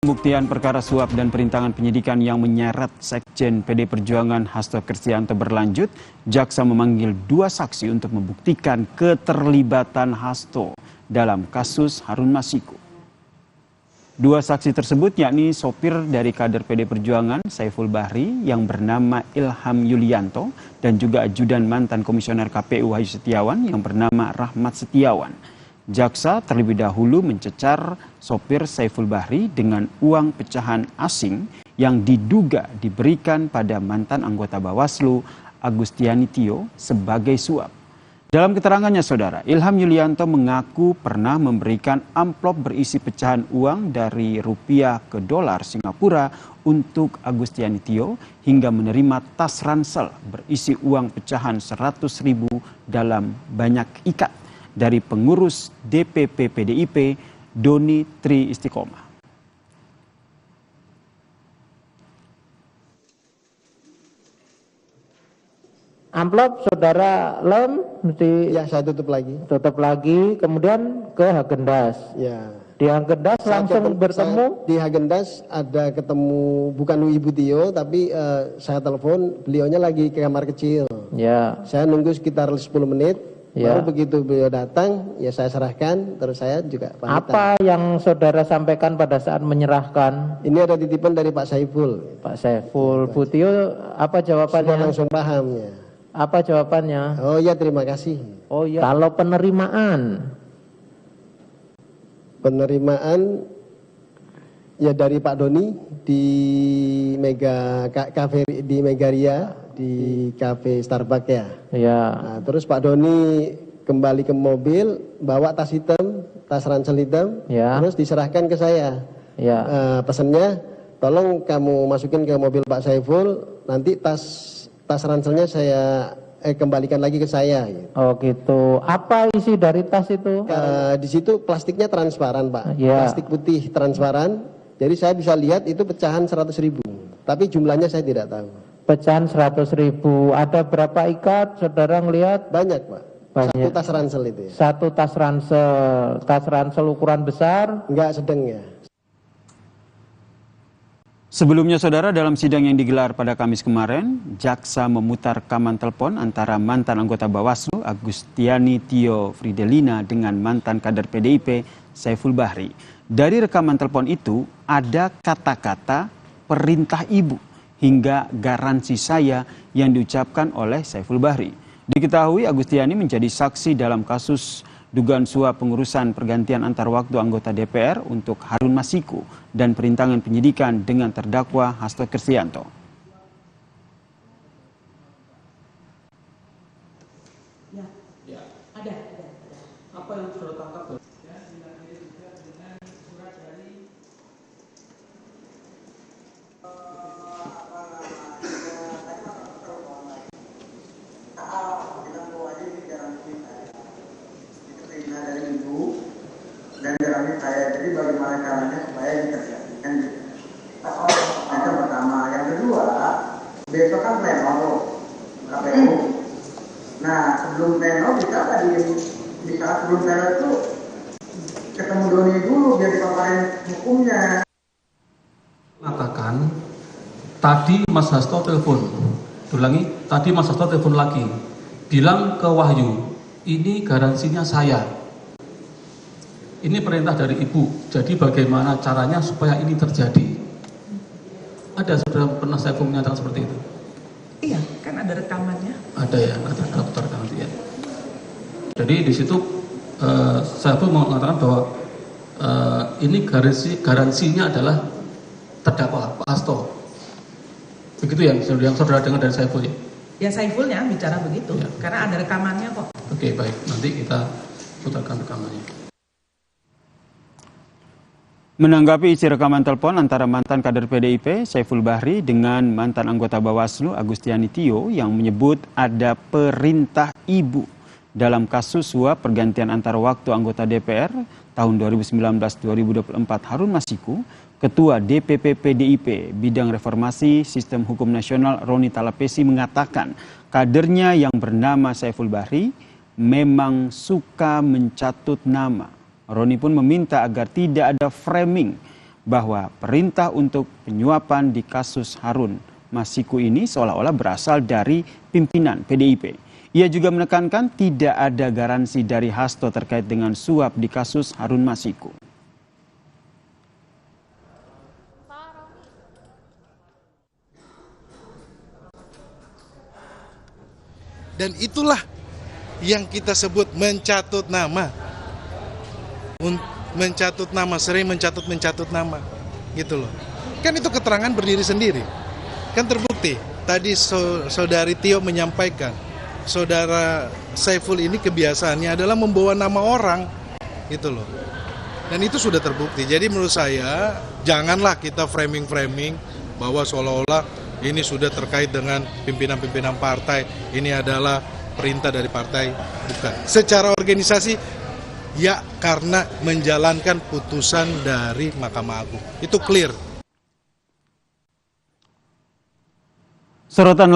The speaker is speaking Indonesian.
Pembuktian perkara suap dan perintangan penyidikan yang menyeret Sekjen PD Perjuangan Hasto Kristianto berlanjut. Jaksa memanggil 2 saksi untuk membuktikan keterlibatan Hasto dalam kasus Harun Masiku. 2 saksi tersebut yakni sopir dari kader PD Perjuangan Saiful Bahri yang bernama Ilham Yulianto dan juga ajudan mantan komisioner KPU Wahyu Setiawan yang bernama Rahmat Setiawan. Jaksa terlebih dahulu mencecar sopir Saiful Bahri dengan uang pecahan asing yang diduga diberikan pada mantan anggota Bawaslu Agustiani Tio sebagai suap. Dalam keterangannya, Saudara, Ilham Yulianto mengaku pernah memberikan amplop berisi pecahan uang dari rupiah ke dolar Singapura untuk Agustiani Tio hingga menerima tas ransel berisi uang pecahan 100.000 dalam banyak ikat dari pengurus DPP PDIP Doni Tri Istiqomah. Amplop saudara lem mesti ya saya tutup lagi, kemudian ke Hagendas. Ya. Di Hagendas langsung bertemu. Di Hagendas ada ketemu bukan Ibu Tio tapi saya telepon, beliaunya lagi ke kamar kecil. Ya. Saya nunggu sekitar 10 menit. Ya. Baru begitu beliau datang, ya saya serahkan, terus saya juga pamitan. Apa yang saudara sampaikan pada saat menyerahkan? Ini ada titipan dari Pak Saiful. Pak Saiful, Bu Tio, apa jawabannya? Semua langsung paham ya. Apa jawabannya? Oh ya, terima kasih. Oh ya. Kalau penerimaan ya dari Pak Doni di Cafe di Megaria di Cafe Starbucks ya. Ya. Nah, terus Pak Doni kembali ke mobil bawa tas hitam, tas ransel hitam, ya. Terus diserahkan ke saya. Ya. Pesannya, tolong kamu masukin ke mobil Pak Saiful, nanti tas ranselnya saya kembalikan lagi ke saya. Gitu. Oh gitu. Apa isi dari tas itu? Di situ plastiknya transparan, Pak. Ya. Plastik putih transparan. Jadi saya bisa lihat itu pecahan 100.000. Tapi jumlahnya saya tidak tahu. Pecahan 100.000. Ada berapa ikat? Saudara ngelihat? Banyak, Pak. Banyak. Satu tas ransel itu ya. Satu tas ransel. Tas ransel ukuran besar? Enggak, sedang ya. Sebelumnya, Saudara, dalam sidang yang digelar pada Kamis kemarin, jaksa memutar rekaman telepon antara mantan anggota Bawaslu Agustiani Tio Fridelina dengan mantan kader PDIP Saiful Bahri. Dari rekaman telepon itu ada kata-kata perintah ibu hingga garansi saya yang diucapkan oleh Saiful Bahri. Diketahui Agustiani menjadi saksi dalam kasus dugaan suap pengurusan pergantian antar waktu anggota DPR untuk Harun Masiku dan perintangan penyidikan dengan terdakwa Hasto Kristianto. Ya, ada. Apa yang sudah tangkap? Dan garansi saya, jadi bagaimana caranya supaya dikerjakan gitu. Yang pertama, yang kedua, besok kan pleno KPU. Nah, sebelum pleno bisa sebelum pleno itu ketemu Doni dulu biar dipaparin hukumnya. Mengatakan tadi Mas Hasto telepon, ulangi, tadi Mas Hasto telepon lagi, bilang ke Wahyu, ini garansinya saya. Ini perintah dari ibu, jadi bagaimana caranya supaya ini terjadi? Ada saudara pernah saya menyatakan seperti itu? Iya, kan ada rekamannya. Ada ya, kata dokter nanti ya. Jadi di situ saya pun mengatakan bahwa ini garansinya adalah terdakwa Pak Hasto. Begitu ya, yang saudara dengar dari Saiful ya? Ya Saifulnya bicara begitu, ya. Karena ada rekamannya kok. Oke, baik, nanti kita putarkan rekamannya. Menanggapi isi rekaman telepon antara mantan kader PDIP Saiful Bahri dengan mantan anggota Bawaslu Agustiani Tio yang menyebut ada perintah ibu dalam kasus suap pergantian antar waktu anggota DPR tahun 2019-2024 Harun Masiku, Ketua DPP PDIP Bidang Reformasi Sistem Hukum Nasional Roni Talapesi mengatakan kadernya yang bernama Saiful Bahri memang suka mencatut nama. Roni pun meminta agar tidak ada framing bahwa perintah untuk penyuapan di kasus Harun Masiku ini seolah-olah berasal dari pimpinan PDIP. Ia juga menekankan tidak ada garansi dari Hasto terkait dengan suap di kasus Harun Masiku. Dan itulah yang kita sebut mencatut nama. Mencatut nama, sering mencatut nama. Gitu loh. Kan itu keterangan berdiri sendiri. Kan terbukti. Tadi saudari Tio menyampaikan, saudara Saiful ini kebiasaannya adalah membawa nama orang. Gitu loh. Dan itu sudah terbukti. Jadi menurut saya, janganlah kita framing-framing bahwa seolah-olah ini sudah terkait dengan pimpinan-pimpinan partai. Ini adalah perintah dari partai. Bukan. Secara organisasi, ya karena menjalankan putusan dari Mahkamah Agung. Itu clear. Sorotan